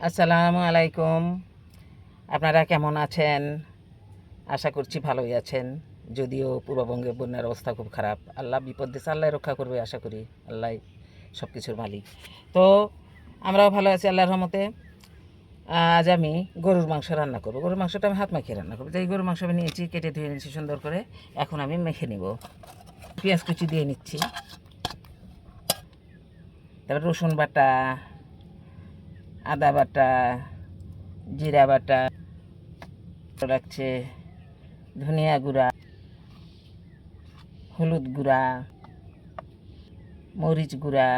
আসসালামু আলাইকুম। আপনারা কেমন আছেন? আশা করছি ভালোই আছেন। যদিও পূর্ববঙ্গে বন্যার অবস্থা খুব খারাপ। আল্লাহ বিপদ দিয়েছে, আল্লাহ রক্ষা করবে আশা করি। আল্লাহ সব কিছুর মালিক। তো আমরাও ভালো আছি আল্লাহর রহমতে। আজ আমি গরুর মাংস রান্না করব। গরুর মাংসটা আমি হাত মাখিয়ে রান্না করবো। এই গরুর মাংস আমি নিয়েছি, কেটে ধুয়ে নিয়েছি সুন্দর করে। এখন আমি মেখে নেব। পেঁয়াজ কুচি দিয়ে নিচ্ছি, তারপর রসুন বাটা, আদা বাটা, জিরা বাটা লাগছে, ধনিয়া গুঁড়া, হলুদ গুঁড়া, মরিচ গুঁড়া,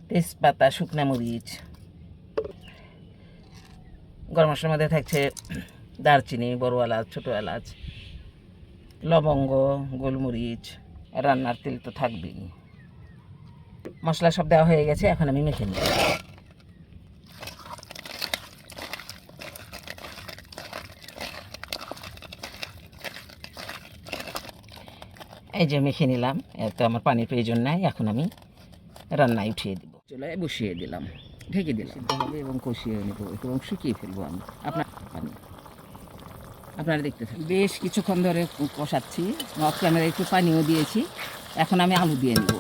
তেজপাতা, শুকনা মরিচ। গরম মশলার মধ্যে থাকছে দারচিনি, বড় এলাচ, ছোটো এলাচ, লবঙ্গ, গোলমরিচ, রান্নার তেল তো থাকবেই। মশলা সব দেওয়া হয়ে গেছে, এখন আমি মেখে নিই। এই যে মেখে নিলাম, এত আমার পানির প্রয়োজন নাই। এখন আমি রান্নায় উঠিয়ে দিব, চুলায় বসিয়ে দিলাম, ঢেকে দিলাম। সিদ্ধ হবে এবং কষিয়ে নেব এবং শুকিয়ে ফেলবো আমি। আপনারা দেখতে থাকুন। বেশ কিছুক্ষণ ধরে কষাচ্ছি, অফ ক্যামেরা একটু পানিও দিয়েছি। এখন আমি আলু দিয়ে নেব।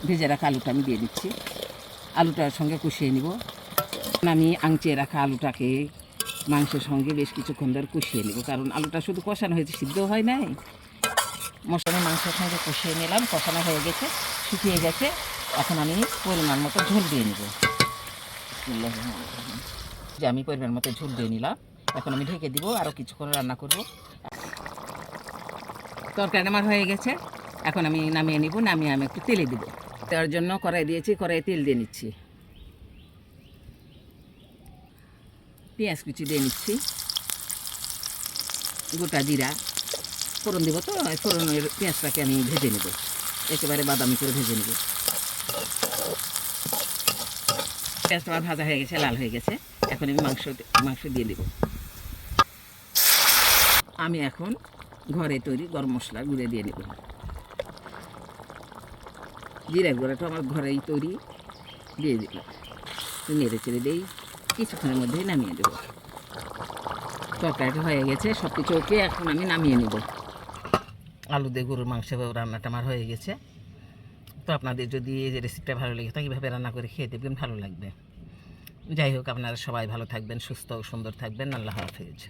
ভেজে রাখা আলুটা আমি দিয়ে দিচ্ছি, আলুটার সঙ্গে কষিয়ে নিব। আমি আংচে রাখা আলুটাকে মাংসের সঙ্গে বেশ কিছুক্ষণ ধরে কষিয়ে নেব, কারণ আলুটা শুধু কষানো হয়েছে, সিদ্ধ হয় নাই। মশলা মাংসের সঙ্গে কষিয়ে নিলাম, কষানো হয়ে গেছে, শুকিয়ে গেছে। এখন আমি পরিমাণ মতো ঝোল দিয়ে নেব। যে আমি পরিমাণ মতো ঝোল দিয়ে নিলাম, এখন আমি ঢেকে দিব, আরও কিছুক্ষণ রান্না করব। তরকারি আমার হয়ে গেছে, এখন আমি নামিয়ে নিব। নামিয়ে আমি একটু তেলে দিব। তার জন্য কড়াই দিয়েছি, কড়াইয়ে তেল দিয়ে নিচ্ছি। পেঁয়াজ কুচি দিয়ে নিচ্ছি, গোটা জিরা, ফোড়ন দেবো। তো ফোড়নের পেঁয়াজটাকে আমি ভেজে নেব, একেবারে বাদামি করে ভেজে নেব। পেঁয়াজটা আমার ভাজা হয়ে গেছে, লাল হয়ে গেছে। এখন আমি মাংস দিয়ে দেব। আমি এখন ঘরে তৈরি গরম মশলা গুঁড়ে দিয়ে নেব। জিরা গুঁড়াটা আমার ঘরেই তৈরি, দিয়ে দিলাম। নেড়ে চেড়ে দিই, কিছুক্ষণের মধ্যেই নামিয়ে দেবো। তরকারিটা হয়ে গেছে, সব কিছু ওকে। এখন আমি নামিয়ে নেব। আলু দিয়ে গরুর মাংস রান্নাটা আমার হয়ে গেছে। তো আপনাদের যদি এই যে রেসিপিটা ভালো লেগে থাকে, কীভাবে রান্না করে খেয়ে দেবেন, ভালো লাগবে। যাই হোক, আপনারা সবাই ভালো থাকবেন, সুস্থ ও সুন্দর থাকবেন। আল্লাহ হাফেজ।